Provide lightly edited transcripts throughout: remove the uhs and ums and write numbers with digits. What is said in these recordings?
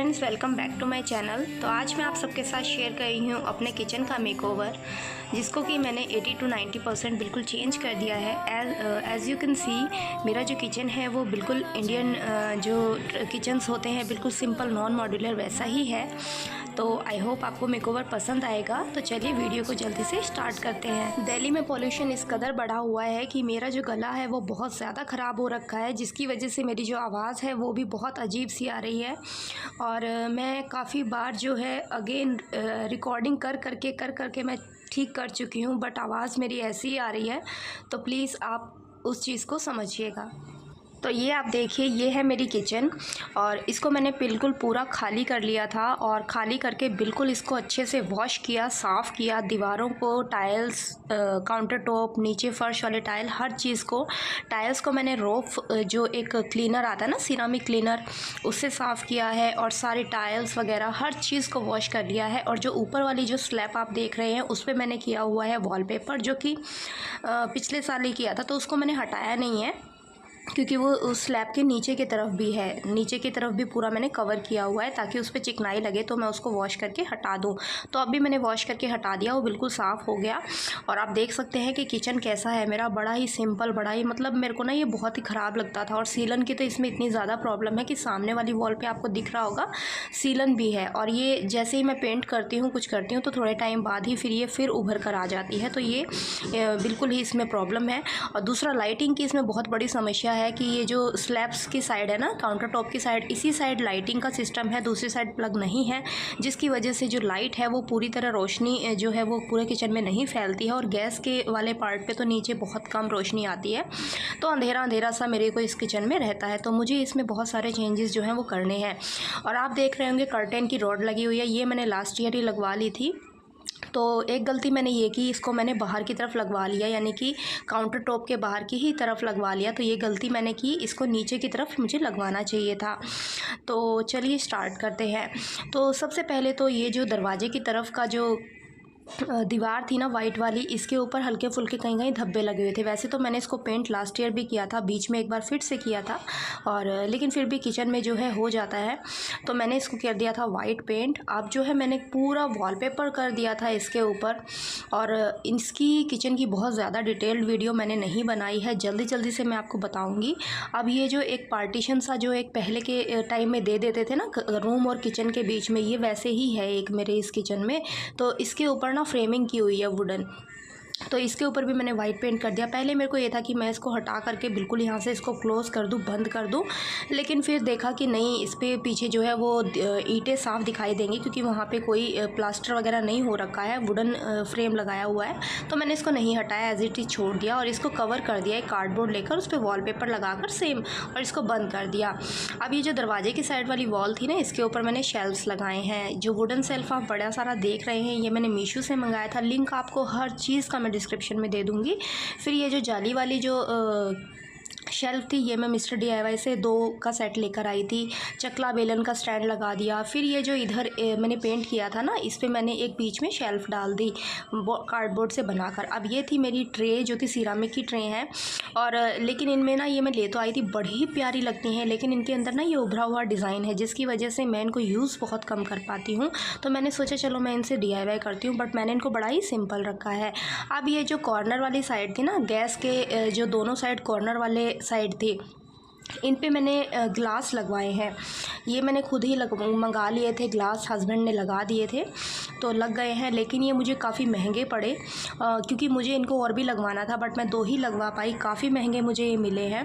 Friends, welcome back to my channel. तो आज मैं आप सबके साथ शेयर कर रही हूँ अपने किचन का मेकओवर, जिसको कि मैंने 80 to 90% बिल्कुल चेंज कर दिया है। एज़ यू कैन सी, मेरा जो किचन है वो बिल्कुल इंडियन जो किचन्स होते हैं, बिल्कुल सिंपल नॉन मॉड्यूलर वैसा ही है। तो आई होप आपको मेकओवर पसंद आएगा। तो चलिए वीडियो को जल्दी से स्टार्ट करते हैं। दिल्ली में पॉल्यूशन इस कदर बढ़ा हुआ है कि मेरा जो गला है वो बहुत ज़्यादा ख़राब हो रखा है, जिसकी वजह से मेरी जो आवाज़ है वो भी बहुत अजीब सी आ रही है। और मैं काफ़ी बार जो है अगेन रिकॉर्डिंग कर करके मैं ठीक कर चुकी हूँ, बट आवाज़ मेरी ऐसी ही आ रही है। तो प्लीज़ आप उस चीज़ को समझिएगा। तो ये आप देखिए, ये है मेरी किचन और इसको मैंने बिल्कुल पूरा खाली कर लिया था और खाली करके बिल्कुल इसको अच्छे से वॉश किया, साफ़ किया। दीवारों को, टाइल्स, काउंटर टॉप, नीचे फर्श वाले टाइल, हर चीज़ को, टाइल्स को मैंने रोफ जो एक क्लीनर आता है ना, सिरामिक क्लीनर, उससे साफ़ किया है और सारी टाइल्स वगैरह हर चीज़ को वॉश कर लिया है। और जो ऊपर वाली जो स्लैब आप देख रहे हैं उस पर मैंने किया हुआ है वॉलपेपर, जो कि पिछले साल ही किया था, तो उसको मैंने हटाया नहीं है क्योंकि वो उस स्लैब के नीचे की तरफ भी है, नीचे की तरफ भी पूरा मैंने कवर किया हुआ है ताकि उस पर चिकनाई लगे तो मैं उसको वॉश करके हटा दूँ। तो अभी मैंने वॉश करके हटा दिया, वो बिल्कुल साफ़ हो गया। और आप देख सकते हैं कि किचन कैसा है मेरा, बड़ा ही सिंपल, बड़ा ही मतलब मेरे को ना ये बहुत ही ख़राब लगता था। और सीलन की तो इसमें इतनी ज़्यादा प्रॉब्लम है कि सामने वाली वॉल पर आपको दिख रहा होगा सीलन भी है। और ये जैसे ही मैं पेंट करती हूँ, कुछ करती हूँ, तो थोड़े टाइम बाद ही फिर उभर कर आ जाती है। तो ये बिल्कुल ही इसमें प्रॉब्लम है। और दूसरा, लाइटिंग की इसमें बहुत बड़ी समस्या है कि ये जो स्लैब्स की साइड है ना, काउंटर टॉप की साइड, इसी साइड लाइटिंग का सिस्टम है, दूसरी साइड प्लग नहीं है, जिसकी वजह से जो लाइट है वो पूरी तरह रोशनी जो है वो पूरे किचन में नहीं फैलती है। और गैस के वाले पार्ट पे तो नीचे बहुत कम रोशनी आती है, तो अंधेरा अंधेरा सा मेरे को इस किचन में रहता है। तो मुझे इसमें बहुत सारे चेंजेस जो हैं वो करने हैं। और आप देख रहे होंगे कर्टेन की रॉड लगी हुई है, ये मैंने लास्ट ईयर ही लगवा ली थी। तो एक गलती मैंने ये की, इसको मैंने बाहर की तरफ लगवा लिया, यानी कि काउंटर टॉप के बाहर की ही तरफ लगवा लिया। तो ये गलती मैंने की, इसको नीचे की तरफ मुझे लगवाना चाहिए था। तो चलिए स्टार्ट करते हैं। तो सबसे पहले तो ये जो दरवाजे की तरफ का जो दीवार थी ना वाइट वाली, इसके ऊपर हल्के फुल्के कहीं कहीं धब्बे लगे हुए थे। वैसे तो मैंने इसको पेंट लास्ट ईयर भी किया था, बीच में एक बार फिर से किया था, और लेकिन फिर भी किचन में जो है हो जाता है, तो मैंने इसको कर दिया था वाइट पेंट। अब जो है मैंने पूरा वॉलपेपर कर दिया था इसके ऊपर। और इसकी किचन की बहुत ज़्यादा डिटेल्ड वीडियो मैंने नहीं बनाई है, जल्दी जल्दी से मैं आपको बताऊँगी। अब ये जो एक पार्टीशन सा जो एक पहले के टाइम में दे देते थे ना रूम और किचन के बीच में, ये वैसे ही है एक मेरे इस किचन में। तो इसके ऊपर ना फ्रेमिंग की हुई है वुडन, तो इसके ऊपर भी मैंने वाइट पेंट कर दिया। पहले मेरे को ये था कि मैं इसको हटा करके बिल्कुल यहाँ से इसको क्लोज़ कर दूँ, बंद कर दूँ, लेकिन फिर देखा कि नहीं, इस पे पीछे जो है वो ईंटें साफ़ दिखाई देंगी, क्योंकि वहाँ पे कोई प्लास्टर वगैरह नहीं हो रखा है, वुडन फ्रेम लगाया हुआ है। तो मैंने इसको नहीं हटाया, एज इट इज़ छोड़ दिया और इसको कवर कर दिया एक कार्डबोर्ड लेकर, उस पर वॉलपेपर लगाकर सेम, और इसको बंद कर दिया। अब ये जो दरवाजे की साइड वाली वॉल थी ना, इसके ऊपर मैंने शेल्फ्स लगाए हैं। जो वुडन शेल्फ आप बड़ा सारा देख रहे हैं, ये मैंने मीशो से मंगाया था। लिंक आपको हर चीज़ का मैं डिस्क्रिप्शन में दे दूँगी। फिर ये जो जाली वाली जो शेल्फ़ थी, ये मैं मिस्टर DIY से 2 का सेट लेकर आई थी। चकला बेलन का स्टैंड लगा दिया। फिर ये जो इधर मैंने पेंट किया था ना, इस पे मैंने एक बीच में शेल्फ़ डाल दी कार्डबोर्ड से बनाकर। अब ये थी मेरी ट्रे, जो कि सिरामिक की ट्रे हैं। और लेकिन इनमें ना, ये मैं ले तो आई थी, बड़ी प्यारी लगती हैं, लेकिन इनके अंदर ना ये उभरा हुआ डिज़ाइन है, जिसकी वजह से मैं इनको यूज़ बहुत कम कर पाती हूँ। तो मैंने सोचा चलो मैं इनसे DIY करती हूँ, बट मैंने इनको बड़ा ही सिंपल रखा है। अब ये जो कॉर्नर वाली साइड थी ना, गैस के जो दोनों साइड कॉर्नर वाले साइड थी, इन पे मैंने ग्लास लगवाए हैं। ये मैंने खुद ही मंगा लिए थे ग्लास, हस्बैंड ने लगा दिए थे, तो लग गए हैं। लेकिन ये मुझे काफ़ी महंगे पड़े, क्योंकि मुझे इनको और भी लगवाना था, बट मैं 2 ही लगवा पाई। काफ़ी महंगे मुझे ये मिले हैं,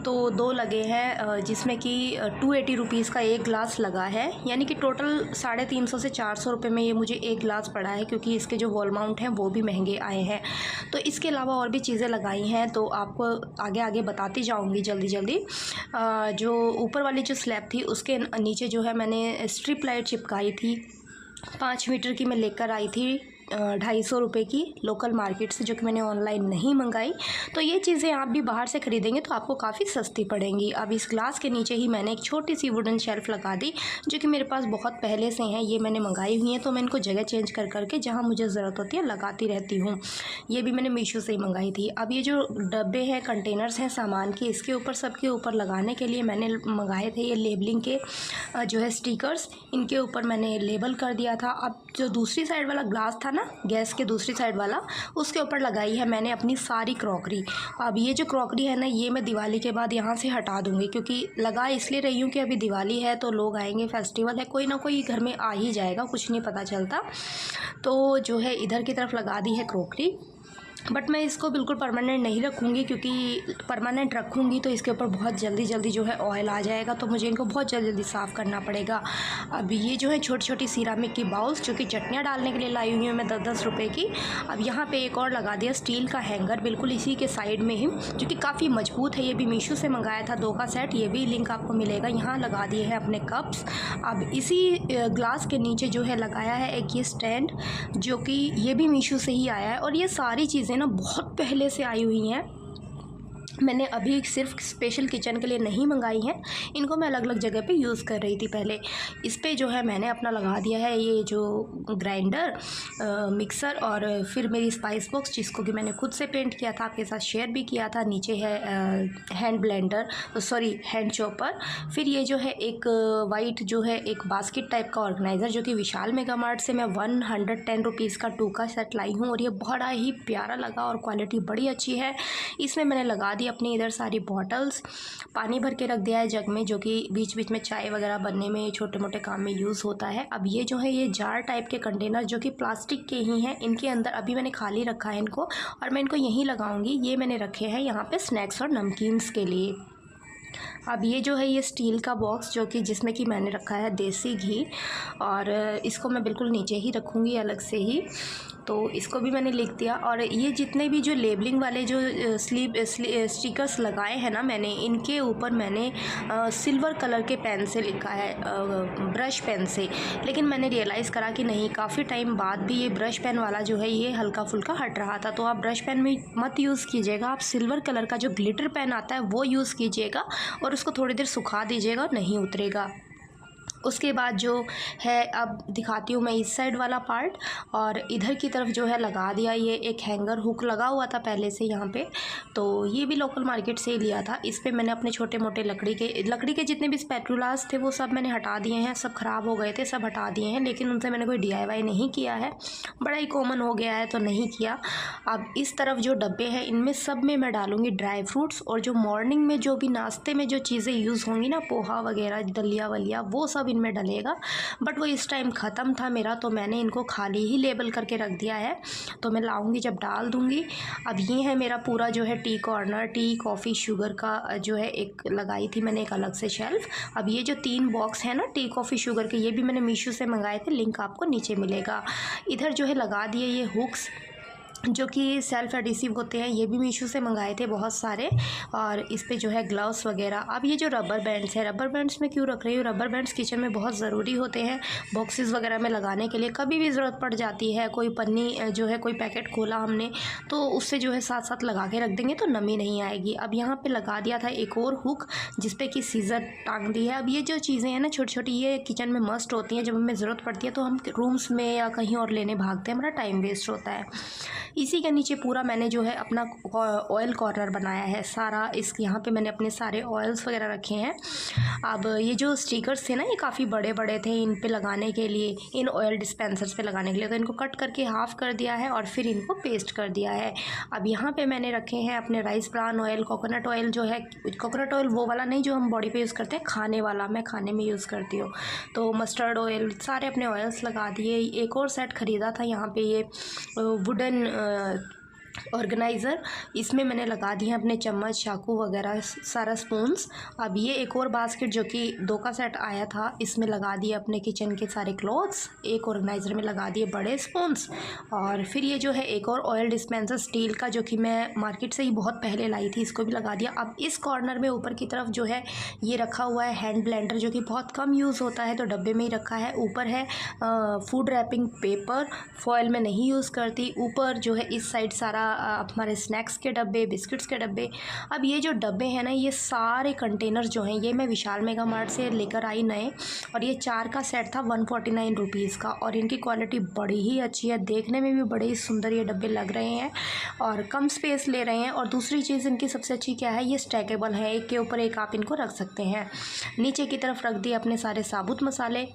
तो 2 लगे हैं, जिसमें कि 280 रुपीज़ का एक ग्लास लगा है, यानी कि टोटल 350 से 400 रुपये में ये मुझे एक ग्लास पड़ा है, क्योंकि इसके जो वॉल माउंट हैं वो भी महंगे आए हैं। तो इसके अलावा और भी चीज़ें लगाई हैं, तो आपको आगे आगे बताती जाऊँगी जल्दी जल्दी। जो ऊपर वाली जो स्लैब थी, उसके नीचे जो है मैंने स्ट्रिप लाइट चिपकाई थी, 5 मीटर की मैं लेकर आई थी। 250 की लोकल मार्केट से, जो कि मैंने ऑनलाइन नहीं मंगाई। तो ये चीज़ें आप भी बाहर से ख़रीदेंगे तो आपको काफ़ी सस्ती पड़ेंगी। अब इस ग्लास के नीचे ही मैंने एक छोटी सी वुडन शेल्फ़ लगा दी, जो कि मेरे पास बहुत पहले से हैं। ये मैंने मंगाई हुई हैं, तो मैं इनको जगह चेंज कर करके जहाँ मुझे ज़रूरत होती है लगाती रहती हूँ। ये भी मैंने मीशो से ही मंगाई थी। अब ये जो डब्बे हैं, कंटेनर्स हैं सामान के, इसके ऊपर सबके ऊपर लगाने के लिए मैंने मंगाए थे ये लेबलिंग के जो है स्टिकर्स। इनके ऊपर मैंने लेबल कर दिया था। अब जो दूसरी साइड वाला ग्लास था ना, गैस के दूसरी साइड वाला, उसके ऊपर लगाई है मैंने अपनी सारी क्रॉकरी। अब ये जो क्रॉकरी है ना, ये मैं दिवाली के बाद यहाँ से हटा दूँगी, क्योंकि लगा इसलिए रही हूँ कि अभी दिवाली है तो लोग आएंगे, फेस्टिवल है, कोई ना कोई घर में आ ही जाएगा, कुछ नहीं पता चलता। तो जो है इधर की तरफ लगा दी है क्रॉकरी। बट मैं इसको बिल्कुल परमानेंट नहीं रखूँगी, क्योंकि परमानेंट रखूँगी तो इसके ऊपर बहुत जल्दी जो है ऑयल आ जाएगा, तो मुझे इनको बहुत जल्दी साफ़ करना पड़ेगा। अब ये जो है छोटी छोटी सिरामिक की बाउल्स, जो कि चटनियाँ डालने के लिए लाई हुई हूँ मैं 10-10 रुपए की। अब यहाँ पे एक और लगा दिया स्टील का हैंगर, बिल्कुल इसी के साइड में ही, जो कि काफ़ी मजबूत है। ये भी मीशो से मंगाया था 2 का सेट, ये भी लिंक आपको मिलेगा। यहाँ लगा दिए हैं अपने कप्स। अब इसी ग्लास के नीचे जो है लगाया है एक ये स्टैंड, जो कि ये भी मीशो से ही आया है। और ये सारी चीज़ें ना बहुत पहले से आई हुई हैं, मैंने अभी सिर्फ स्पेशल किचन के लिए नहीं मंगाई हैं। इनको मैं अलग अलग जगह पे यूज़ कर रही थी पहले। इस पे जो है मैंने अपना लगा दिया है ये जो ग्राइंडर, मिक्सर, और फिर मेरी स्पाइस बॉक्स, जिसको कि मैंने खुद से पेंट किया था, आपके साथ शेयर भी किया था। नीचे है hand blender, sorry hand chopper. फिर ये जो है एक वाइट जो है एक बास्केट टाइप का ऑर्गेनाइज़र, जो कि विशाल मेगा मार्ट से मैं 110 रुपीज़ का 2 का सेट लाई हूँ, और ये बड़ा ही प्यारा लगा और क्वालिटी बड़ी अच्छी है। इसमें मैंने लगा दिया अपनी इधर सारी बॉटल्स, पानी भर के रख दिया है जग में, जो कि बीच बीच में चाय वगैरह बनने में, छोटे मोटे काम में यूज़ होता है। अब ये जो है ये जार टाइप के कंटेनर, जो कि प्लास्टिक के ही हैं, इनके अंदर अभी मैंने खाली रखा है इनको, और मैं इनको यहीं लगाऊंगी। ये मैंने रखे हैं यहाँ पे स्नैक्स और नमकीन्स के लिए। अब ये जो है ये स्टील का बॉक्स, जो कि जिसमें कि मैंने रखा है देसी घी, और इसको मैं बिल्कुल नीचे ही रखूँगी अलग से ही, तो इसको भी मैंने लिख दिया। और ये जितने भी जो लेबलिंग वाले जो स्टिकर्स लगाए हैं ना मैंने, इनके ऊपर मैंने सिल्वर कलर के पेन से लिखा है, ब्रश पेन से। लेकिन मैंने रियलाइज़ करा कि नहीं, काफ़ी टाइम बाद भी ये ब्रश पेन वाला जो है ये हल्का फुल्का हट रहा था। तो आप ब्रश पेन में मत यूज़ कीजिएगा, आप सिल्वर कलर का जो ग्लिटर पेन आता है वो यूज़ कीजिएगा, और उसको थोड़ी देर सुखा दीजिएगा, नहीं उतरेगा। उसके बाद जो है, अब दिखाती हूँ मैं इस साइड वाला पार्ट। और इधर की तरफ जो है लगा दिया, ये एक हैंगर हुक लगा हुआ था पहले से यहाँ पे, तो ये भी लोकल मार्केट से ही लिया था। इस पे मैंने अपने छोटे मोटे लकड़ी के जितने भी स्पैटुलास थे वो सब मैंने हटा दिए हैं, सब ख़राब हो गए थे, सब हटा दिए हैं, लेकिन उनसे मैंने कोई DIY नहीं किया है, बड़ा ही कॉमन हो गया है तो नहीं किया। अब इस तरफ जो डब्बे हैं, इनमें सब में मैं डालूँगी ड्राई फ्रूट्स, और जो मॉर्निंग में जो भी नाश्ते में जो चीज़ें यूज़ होंगी ना, पोहा वगैरह, दलिया वलिया, वो सब इनमें डलेगा। बट वो इस टाइम ख़त्म था मेरा, तो मैंने इनको खाली ही लेबल करके रख दिया है, तो मैं लाऊंगी जब डाल दूंगी। अब ये है मेरा पूरा जो है T corner, tea coffee sugar का जो है एक लगाई थी मैंने एक अलग से शेल्फ़। अब ये जो 3 बॉक्स है ना टी कॉफ़ी शुगर के, ये भी मैंने मीशो से मंगाए थे, लिंक आपको नीचे मिलेगा। इधर जो है लगा दिए ये हुक्स, जो कि सेल्फ एडिसिव होते हैं, ये भी मीशो से मंगाए थे बहुत सारे। और इस पे जो है ग्लव्स वगैरह। अब ये जो रबर बैंड्स है, रबर बैंड्स में क्यों रख रही हूँ, रबर बैंड्स किचन में बहुत ज़रूरी होते हैं, बॉक्सेस वगैरह में लगाने के लिए, कभी भी ज़रूरत पड़ जाती है। कोई पन्नी जो है, कोई पैकेट खोला हमने, तो उससे जो है साथ साथ लगा के रख देंगे तो नमी नहीं आएगी। अब यहाँ पर लगा दिया था एक और हुक, जिसपे कि सीज़र टांग दी है। अब ये जो चीज़ें हैं ना छोटी छोटी, ये किचन में मस्ट होती हैं, जब हमें ज़रूरत पड़ती है तो हम रूम्स में या कहीं और लेने भागते हैं, हमारा टाइम वेस्ट होता है। इसी के नीचे पूरा मैंने जो है अपना ऑयल कॉर्नर बनाया है सारा। इस यहाँ पे मैंने अपने सारे ऑयल्स वगैरह रखे हैं। अब ये जो स्टिकर्स थे ना, ये काफ़ी बड़े बड़े थे इन पे लगाने के लिए, इन ऑयल डिस्पेंसर्स पे लगाने के लिए, तो इनको कट करके हाफ़ कर दिया है और फिर इनको पेस्ट कर दिया है। अब यहाँ पे मैंने रखे हैं अपने rice bran oil, coconut oil जो है, कोकोनट ऑयल वो वाला नहीं जो हम बॉडी पे यूज़ करते हैं, खाने वाला, मैं खाने में यूज़ करती हूँ। तो मस्टर्ड ऑयल, सारे अपने ऑयल्स लगा दिए। एक और सेट ख़रीदा था यहाँ पे, ये वुडन ऑर्गेनाइज़र, इसमें मैंने लगा दिए हैं अपने चम्मच, चाकू वगैरह, सारा स्पून्स। अब ये एक और बास्केट जो कि 2 का सेट आया था, इसमें लगा दिए अपने किचन के सारे क्लॉथ्स। एक ऑर्गेनाइज़र में लगा दिए बड़े स्पून्स। और फिर ये जो है एक और ऑयल डिस्पेंसर स्टील का, जो कि मैं मार्केट से ही बहुत पहले लाई थी, इसको भी लगा दिया। अब इस कॉर्नर में ऊपर की तरफ जो है ये रखा हुआ है हैंड ब्लेंडर, जो कि बहुत कम यूज़ होता है, तो डब्बे में ही रखा है। ऊपर है फूड रैपिंग पेपर, फॉयल में नहीं यूज़ करती। ऊपर जो है इस साइड सारा हमारे स्नैक्स के डब्बे, बिस्किट्स के डब्बे। अब ये जो डब्बे हैं ना, ये सारे कंटेनर जो हैं, ये मैं विशाल मेगा मार्ट से लेकर आई नए, और ये 4 का सेट था 149 रुपीज़ का। और इनकी क्वालिटी बड़ी ही अच्छी है, देखने में भी बड़े ही सुंदर ये डब्बे लग रहे हैं और कम स्पेस ले रहे हैं। और दूसरी चीज़ इनकी सबसे अच्छी क्या है, ये स्टैकेबल है, एक के ऊपर एक आप इनको रख सकते हैं। नीचे की तरफ रख दिए अपने सारे साबुत मसाले।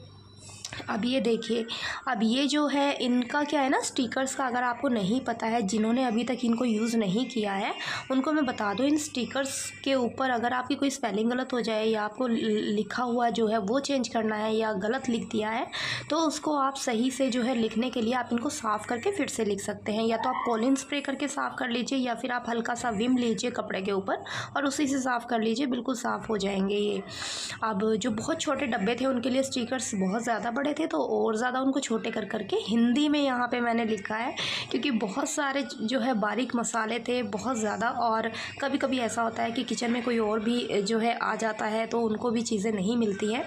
अब ये देखिए, अब ये जो है इनका क्या है ना, स्टिकर्स का, अगर आपको नहीं पता है, जिन्होंने अभी तक इनको यूज़ नहीं किया है उनको मैं बता दूं, इन स्टिकर्स के ऊपर अगर आपकी कोई स्पेलिंग गलत हो जाए या आपको लिखा हुआ जो है वो चेंज करना है या गलत लिख दिया है, तो उसको आप सही से जो है लिखने के लिए आप इनको साफ़ करके फिर से लिख सकते हैं। या तो आप कॉलिन स्प्रे करके साफ़ कर लीजिए, या फिर आप हल्का सा विम लीजिए कपड़े के ऊपर और उसी से साफ़ कर लीजिए, बिल्कुल साफ़ हो जाएंगे ये। अब जो बहुत छोटे डब्बे थे उनके लिए स्टिकर्स बहुत ज़्यादा बड़े थे, तो और ज़्यादा उनको छोटे कर करके हिंदी में यहाँ पे मैंने लिखा है, क्योंकि बहुत सारे जो है बारीक मसाले थे, बहुत ज़्यादा। और कभी कभी ऐसा होता है कि किचन में कोई और भी जो है आ जाता है, तो उनको भी चीज़ें नहीं मिलती हैं।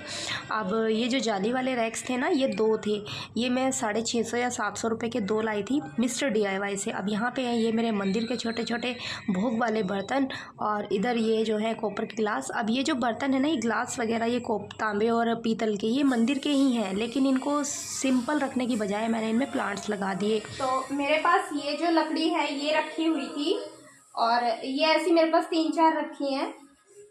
अब ये जो जाली वाले रैक्स थे ना, ये 2 थे, ये मैं 650 या 700 रुपये के 2 लाई थी मिस्टर DIY से। अब यहाँ पे हैं ये मेरे मंदिर के छोटे छोटे भोग वाले बर्तन, और इधर ये जो है कॉपर के ग्लास। अब ये जो बर्तन है ना, ये ग्लास वगैरह, ये तांबे और पीतल के, ये मंदिर के ही हैं, लेकिन इनको सिंपल रखने की बजाय मैंने इनमें प्लांट्स लगा दिए। तो मेरे पास ये जो लकड़ी है ये रखी हुई थी, और ये ऐसी मेरे पास 3-4 रखी हैं।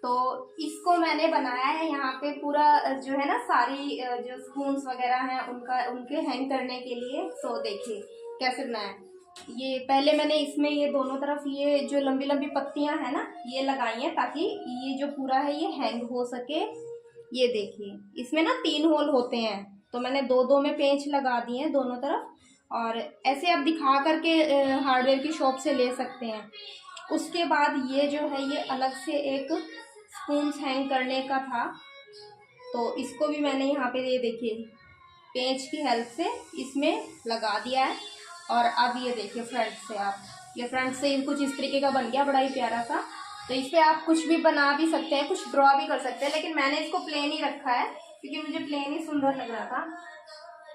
तो इसको मैंने बनाया है यहाँ पे पूरा जो है ना, सारी जो स्पून्स वगैरह हैं उनके हैंग करने के लिए। तो देखिए कैसे बनाया। ये पहले मैंने इसमें ये दोनों तरफ ये जो लंबी लंबी पत्तियां हैं ना, ये लगाई हैं ताकि ये जो पूरा है ये हैंग हो सके। ये देखिए, इसमें ना 3 होल होते हैं, तो मैंने 2-2 में पेंच लगा दिए हैं दोनों तरफ। और ऐसे आप दिखा करके हार्डवेयर की शॉप से ले सकते हैं। उसके बाद ये जो है ये अलग से एक स्पून्स हैंग करने का था, तो इसको भी मैंने यहाँ पे ये देखिए पेंच की हेल्प से इसमें लगा दिया है। और अब ये देखिए फ्रंट से, आप ये फ्रंट से कुछ इस तरीके का बन गया, बड़ा ही प्यारा सा। तो इस पर आप कुछ भी बना भी सकते हैं, कुछ ड्रॉ भी कर सकते हैं, लेकिन मैंने इसको प्लेन ही रखा है क्योंकि मुझे प्लेन ही सुंदर लग रहा था।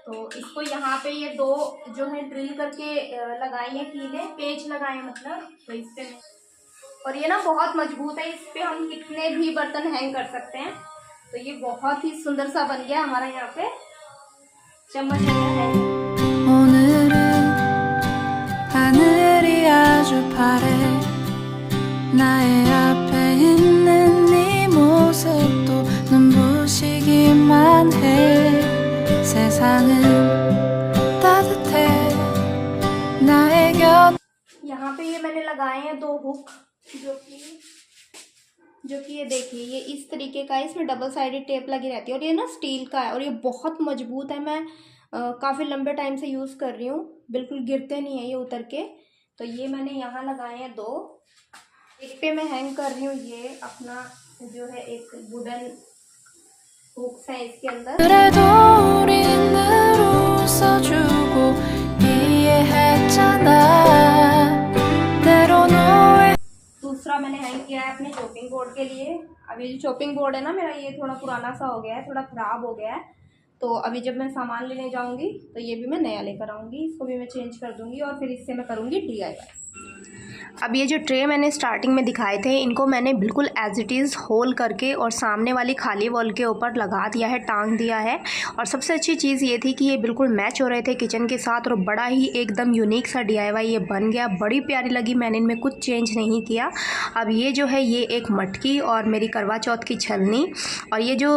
तो इसको यहाँ पे ये 2 जो है ड्रिल करके लगाई है कीले, पेच लगाए हैं मतलब। तो इस पे, और ये ना बहुत मजबूत है, इस पे हम कितने भी बर्तन हैंग कर सकते हैं। तो ये बहुत ही सुंदर सा बन गया हमारा यहाँ पे चम्मच है। 하늘이 아주 파래 나의 앞에 있는 네 모습도 눈부시기만 해 세상은 따뜻해 나의 곁। यहाँ पे ये मैंने लगाए हैं 2 हुक, जो कि ये देखिए ये इस तरीके का है, इसमें डबल साइडेड टेप लगी रहती है, और ये ना स्टील का है और ये बहुत मजबूत है। मैं काफ़ी लंबे टाइम से यूज़ कर रही हूँ, बिल्कुल गिरते नहीं है ये उतर के। तो ये मैंने यहाँ लगाए हैं 2, एक पे मैं हैंग कर रही हूँ ये अपना जो है एक वुडन हुक्स है इसके अंदर। 그래도 우린 늘 웃어주고 이해했잖아 때론 오해। दूसरा मैंने हैंग किया है अपने चॉपिंग बोर्ड के लिए। अब ये जो चॉपिंग बोर्ड है ना मेरा, ये थोड़ा पुराना सा हो गया है, थोड़ा ख़राब हो गया है। तो अभी जब मैं सामान लेने जाऊंगी तो ये भी मैं नया लेकर आऊँगी, इसको भी मैं चेंज कर दूंगी और फिर इससे मैं करूँगी DIY। अब ये जो ट्रे मैंने स्टार्टिंग में दिखाए थे, इनको मैंने बिल्कुल एज इट इज़ होल करके और सामने वाली खाली वॉल के ऊपर लगा दिया है, टांग दिया है। और सबसे अच्छी चीज़ ये थी कि ये बिल्कुल मैच हो रहे थे किचन के साथ, और बड़ा ही एकदम यूनिक सा DIY ये बन गया, बड़ी प्यारी लगी। मैंने इनमें कुछ चेंज नहीं किया। अब ये जो है ये एक मटकी और मेरी करवा चौथ की छलनी, और ये जो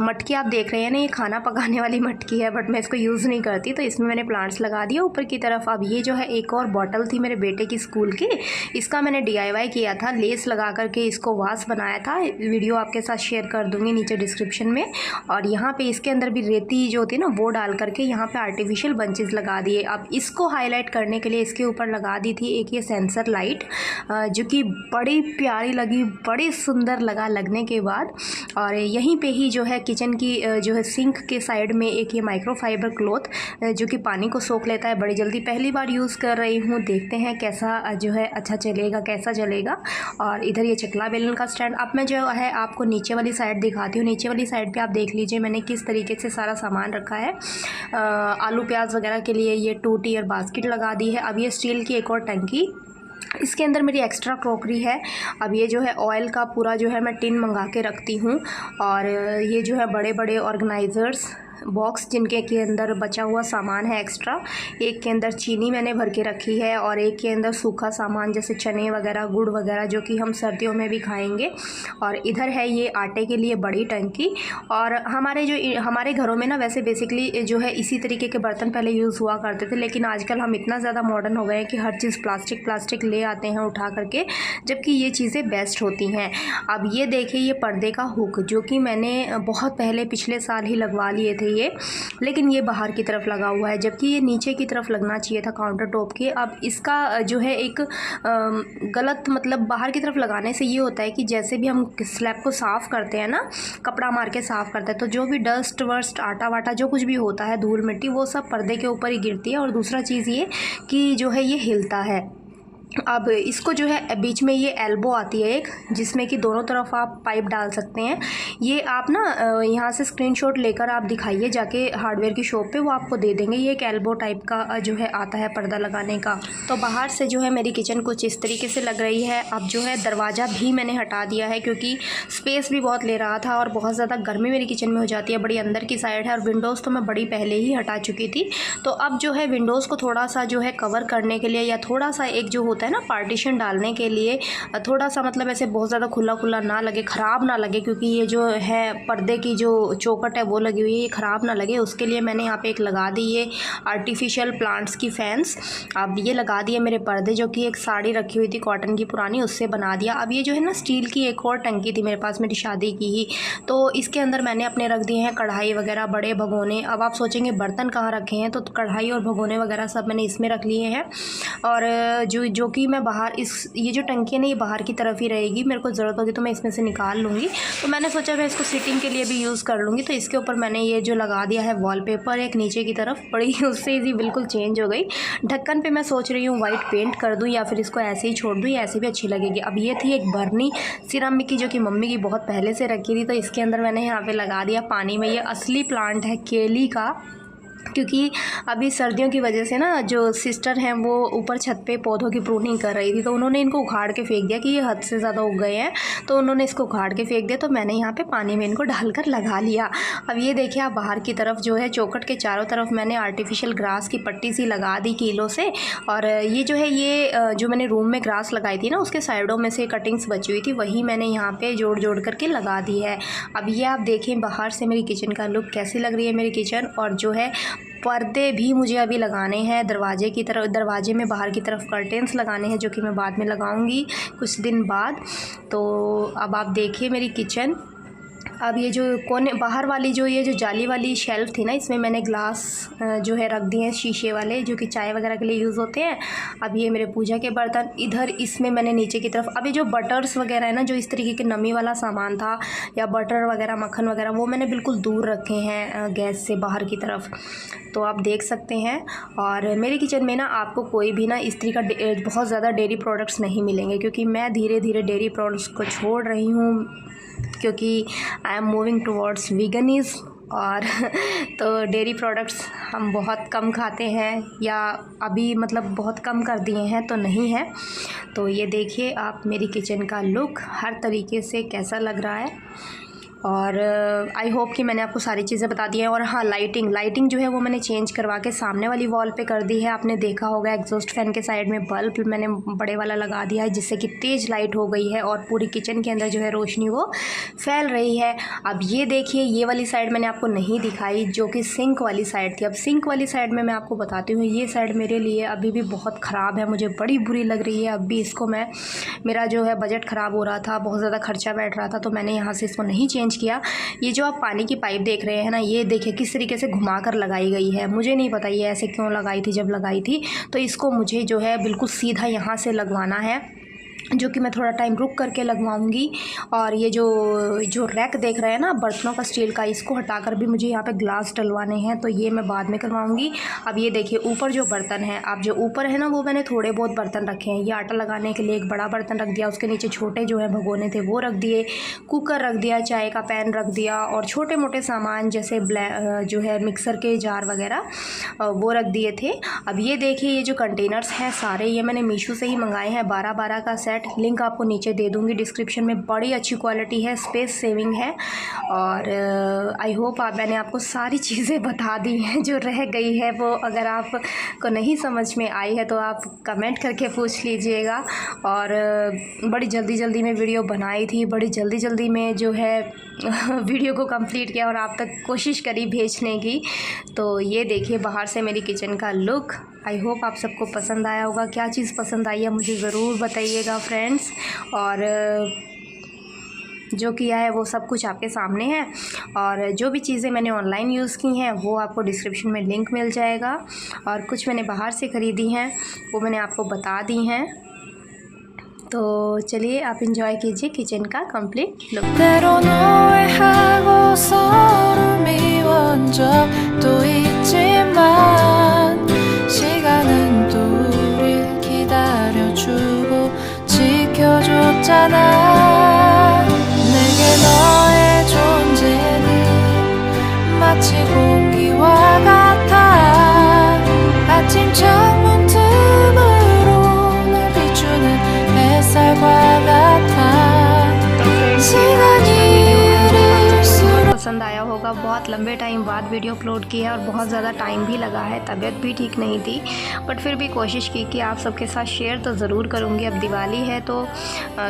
मटकी आप देख रहे हैं ना, ये खाना लगाने वाली मटकी है, बट मैं इसको यूज़ नहीं करती, तो इसमें मैंने प्लांट्स लगा दिया ऊपर की तरफ। अब ये जो है एक और बॉटल थी मेरे बेटे की स्कूल की, इसका मैंने DIY किया था, लेस लगा करके इसको वास बनाया था। वीडियो आपके साथ शेयर कर दूँगी नीचे डिस्क्रिप्शन में। और यहाँ पे इसके अंदर भी रेती जो होती है ना वो डाल करके यहाँ पे आर्टिफिशियल बंचेस लगा दिए। अब इसको हाईलाइट करने के लिए इसके ऊपर लगा दी थी एक ये सेंसर लाइट, जो कि बड़ी प्यारी लगी, बड़ी सुंदर लगा लगने के बाद। और यहीं पे ही जो है किचन की जो है सिंक के साइड में एक ये माइक्रोफाइबर क्लॉथ जो कि पानी को सोख लेता है बड़ी जल्दी, पहली बार यूज़ कर रही हूँ, देखते हैं कैसा जो है अच्छा चलेगा, कैसा चलेगा। और इधर ये चकला बेलन का स्टैंड। अब मैं जो है आपको नीचे वाली साइड दिखाती हूँ। नीचे वाली साइड पे आप देख लीजिए मैंने किस तरीके से सारा सामान रखा है। आलू प्याज वगैरह के लिए ये 2 टियर बास्केट लगा दी है। अब ये स्टील की एक और टंकी, इसके अंदर मेरी एक्स्ट्रा क्रॉकरी है। अब ये जो है ऑयल का पूरा जो है मैं टिन मंगा के रखती हूँ। और ये जो है बड़े बड़े ऑर्गेनाइज़र्स बॉक्स जिनके के अंदर बचा हुआ सामान है एक्स्ट्रा। एक के अंदर चीनी मैंने भर के रखी है और एक के अंदर सूखा सामान जैसे चने वगैरह, गुड़ वगैरह जो कि हम सर्दियों में भी खाएंगे। और इधर है ये आटे के लिए बड़ी टंकी। और हमारे घरों में ना वैसे बेसिकली जो है इसी तरीके के बर्तन पहले यूज़ हुआ करते थे, लेकिन आजकल हम इतना ज़्यादा मॉडर्न हो गए हैं कि हर चीज़ प्लास्टिक ले आते हैं उठा करके, जबकि ये चीज़ें बेस्ट होती हैं। अब ये देखिए ये पर्दे का हुक जो कि मैंने बहुत पहले पिछले साल ही लगवा लिए थे ये, लेकिन ये बाहर की तरफ लगा हुआ है, जबकि ये नीचे की तरफ लगना चाहिए था काउंटर टॉप के। अब इसका जो है एक गलत मतलब बाहर की तरफ लगाने से ये होता है कि जैसे भी हम स्लैब को साफ़ करते हैं ना, कपड़ा मार के साफ़ करते हैं, तो जो भी डस्ट वस्ट आटा वाटा जो कुछ भी होता है, धूल मिट्टी, वो सब पर्दे के ऊपर ही गिरती है। और दूसरा चीज़ ये कि जो है ये हिलता है। अब इसको जो है बीच में ये एल्बो आती है एक, जिसमें कि दोनों तरफ आप पाइप डाल सकते हैं। ये आप ना यहाँ से स्क्रीनशॉट लेकर आप दिखाइए जाके हार्डवेयर की शॉप पे, वो आपको दे देंगे। ये एक एल्बो टाइप का जो है आता है पर्दा लगाने का। तो बाहर से जो है मेरी किचन कुछ इस तरीके से लग रही है। अब जो है दरवाज़ा भी मैंने हटा दिया है क्योंकि स्पेस भी बहुत ले रहा था और बहुत ज़्यादा गर्मी मेरी किचन में हो जाती है, बड़ी अंदर की साइड है। और विंडोज़ तो मैं बड़ी पहले ही हटा चुकी थी। तो अब जो है विंडोज़ को थोड़ा सा जो है कवर करने के लिए, या थोड़ा सा एक जो है ना पार्टीशन डालने के लिए, थोड़ा सा मतलब ऐसे बहुत ज़्यादा खुला ना लगे, ख़राब ना लगे, क्योंकि ये जो है पर्दे की जो चौखट है वो लगी हुई है, ये ख़राब ना लगे, उसके लिए मैंने यहाँ पे एक लगा दी ये आर्टिफिशियल प्लांट्स की फैंस। अब ये लगा दिए मेरे पर्दे, जो कि एक साड़ी रखी हुई थी कॉटन की पुरानी, उससे बना दिया। अब ये जो है ना स्टील की एक और टंकी थी मेरे पास, मेरी शादी की ही, तो इसके अंदर मैंने अपने रख दिए हैं कढ़ाई वगैरह, बड़े भगोने। अब आप सोचेंगे बर्तन कहाँ रखे हैं, तो कढ़ाई और भगोने वगैरह सब मैंने इसमें रख लिए हैं। और जो कि मैं बाहर ये जो टंकी है ना ये बाहर की तरफ ही रहेगी, मेरे को ज़रूरत होगी तो मैं इसमें से निकाल लूँगी। तो मैंने सोचा मैं इसको सिटिंग के लिए भी यूज़ कर लूँगी। तो इसके ऊपर मैंने ये जो लगा दिया है वॉलपेपर एक नीचे की तरफ, बड़ी उससे इजी बिल्कुल चेंज हो गई। ढक्कन पे मैं सोच रही हूँ वाइट पेंट कर दूँ या फिर इसको ऐसे ही छोड़ दूँ, या ऐसे भी अच्छी लगेगी। अब ये थी एक बर्नी सिरामिक की, जो कि मम्मी की बहुत पहले से रखी थी, तो इसके अंदर मैंने यहाँ पर लगा दिया पानी में। ये असली प्लांट है केली का, क्योंकि अभी सर्दियों की वजह से ना जो सिस्टर हैं वो ऊपर छत पे पौधों की प्रूनिंग कर रही थी, तो उन्होंने इनको उखाड़ के फेंक दिया कि ये हद से ज़्यादा उग गए हैं, तो उन्होंने इसको उखाड़ के फेंक दिया। तो मैंने यहाँ पे पानी में इनको डालकर लगा लिया। अब ये देखिए आप बाहर की तरफ जो है चौखट के चारों तरफ मैंने आर्टिफिशियल ग्रास की पट्टी सी लगा दी कीलों से। और ये जो है ये जो मैंने रूम में ग्रास लगाई थी ना, उसके साइडों में से कटिंग्स बची हुई थी, वही मैंने यहाँ पर जोड़ करके लगा दी है। अब ये आप देखें बाहर से मेरी किचन का लुक कैसी लग रही है मेरी किचन। और जो है पर्दे भी मुझे अभी लगाने हैं दरवाजे की तरफ, दरवाजे में बाहर की तरफ कर्टेंस लगाने हैं, जो कि मैं बाद में लगाऊंगी कुछ दिन बाद। तो अब आप देखिए मेरी किचन। अब ये जो कोने बाहर वाली जो ये जो जाली वाली शेल्फ़ थी ना, इसमें मैंने ग्लास जो है रख दिए हैं शीशे वाले, जो कि चाय वगैरह के लिए यूज़ होते हैं। अब ये मेरे पूजा के बर्तन इधर, इसमें मैंने नीचे की तरफ अभी जो बटर्स वगैरह है ना, जो इस तरीके के नमी वाला सामान था या बटर वगैरह मक्खन वगैरह, वो मैंने बिल्कुल दूर रखे हैं गैस से बाहर की तरफ, तो आप देख सकते हैं। और मेरे किचन में ना आपको कोई भी ना इस तरीका बहुत ज़्यादा डेयरी प्रोडक्ट्स नहीं मिलेंगे, क्योंकि मैं धीरे धीरे डेयरी प्रोडक्ट्स को छोड़ रही हूँ, क्योंकि आई एम मूविंग टुवर्ड्स वीगनिज़्म। और तो डेयरी प्रोडक्ट्स हम बहुत कम खाते हैं, या अभी मतलब बहुत कम कर दिए हैं, तो नहीं है। तो ये देखिए आप मेरी किचन का लुक हर तरीके से कैसा लग रहा है। और आई होप कि मैंने आपको सारी चीज़ें बता दी हैं। और हाँ, लाइटिंग जो है वो मैंने चेंज करवा के सामने वाली वॉल पे कर दी है। आपने देखा होगा एग्जॉस्ट फैन के साइड में बल्ब मैंने बड़े वाला लगा दिया है, जिससे कि तेज़ लाइट हो गई है और पूरी किचन के अंदर जो है रोशनी वो फैल रही है। अब ये देखिए, ये वाली साइड मैंने आपको नहीं दिखाई, जो कि सिंक वाली साइड थी। अब सिंक वाली साइड में मैं आपको बताती हूँ, ये साइड मेरे लिए अभी भी बहुत ख़राब है, मुझे बड़ी बुरी लग रही है। अब भी इसको मेरा जो है बजट ख़राब हो रहा था, बहुत ज़्यादा खर्चा बैठ रहा था, तो मैंने यहाँ से इसको नहीं चेंज किया। ये जो आप पानी की पाइप देख रहे हैं ना, ये देखिए किस तरीके से घुमा कर लगाई गई है। मुझे नहीं पता ये ऐसे क्यों लगाई थी। जब लगाई थी तो इसको मुझे जो है बिल्कुल सीधा यहाँ से लगवाना है, जो कि मैं थोड़ा टाइम रुक करके लगवाऊंगी। और ये जो रैक देख रहे हैं ना बर्तनों का स्टील का, इसको हटाकर भी मुझे यहाँ पे ग्लास डलवाने हैं, तो ये मैं बाद में करवाऊंगी। अब ये देखिए ऊपर जो बर्तन है, अब जो ऊपर है ना वो मैंने थोड़े बहुत बर्तन रखे हैं। ये आटा लगाने के लिए एक बड़ा बर्तन रख दिया, उसके नीचे छोटे जो है भगोने थे वो रख दिए, कुकर रख दिया, चाय का पैन रख दिया, और छोटे मोटे सामान जैसे जो है मिक्सर के जार वगैरह वो रख दिए थे। अब ये देखिए, ये जो कंटेनर्स हैं सारे ये मैंने मीशो से ही मंगाए हैं, 12 का सेट। लिंक आपको नीचे दे दूंगी डिस्क्रिप्शन में। बड़ी अच्छी क्वालिटी है, स्पेस सेविंग है। और आई होप मैंने आपको सारी चीज़ें बता दी हैं। जो रह गई है वो अगर आपको नहीं समझ में आई है तो आप कमेंट करके पूछ लीजिएगा। और बड़ी जल्दी में वीडियो बनाई थी, बड़ी जल्दी में जो है वीडियो को कंप्लीट किया और आप तक कोशिश करी भेजने की। तो ये देखिए बाहर से मेरी किचन का लुक। आई होप आप सबको पसंद आया होगा। क्या चीज़ पसंद आई है मुझे ज़रूर बताइएगा फ्रेंड्स। और जो किया है वो सब कुछ आपके सामने है। और जो भी चीज़ें मैंने ऑनलाइन यूज़ की हैं वो आपको डिस्क्रिप्शन में लिंक मिल जाएगा। और कुछ मैंने बाहर से ख़रीदी हैं वो मैंने आपको बता दी हैं। तो चलिए आप इंजॉय कीजिए किचन का कंप्लीट लुक। 때론 오해하고 서로 미운 적도 있지만 시간은 또 우릴 기다려주고 지켜줬잖아. 내게 너의 존재는 마치 공기와 같아. 아침 창문 틈으로 날 비추는 햇살과 같아. 시간이 पसंद आया होगा। बहुत लंबे टाइम बाद वीडियो अपलोड की है और बहुत ज़्यादा टाइम भी लगा है, तबीयत भी ठीक नहीं थी, बट फिर भी कोशिश की कि आप सबके साथ शेयर तो ज़रूर करूँगी। अब दिवाली है तो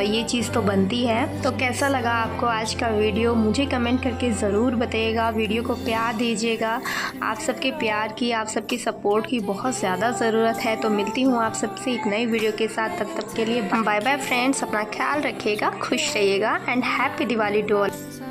ये चीज़ तो बनती है। तो कैसा लगा आपको आज का वीडियो मुझे कमेंट करके ज़रूर बताइएगा। वीडियो को प्यार दीजिएगा। आप सबके प्यार की, आप सबकी सपोर्ट की बहुत ज़्यादा ज़रूरत है। तो मिलती हूँ आप सबसे एक नई वीडियो के साथ। तब तक के लिए बाय बाय फ्रेंड्स। अपना ख्याल रखिएगा, खुश रहिएगा and happy Diwali to all.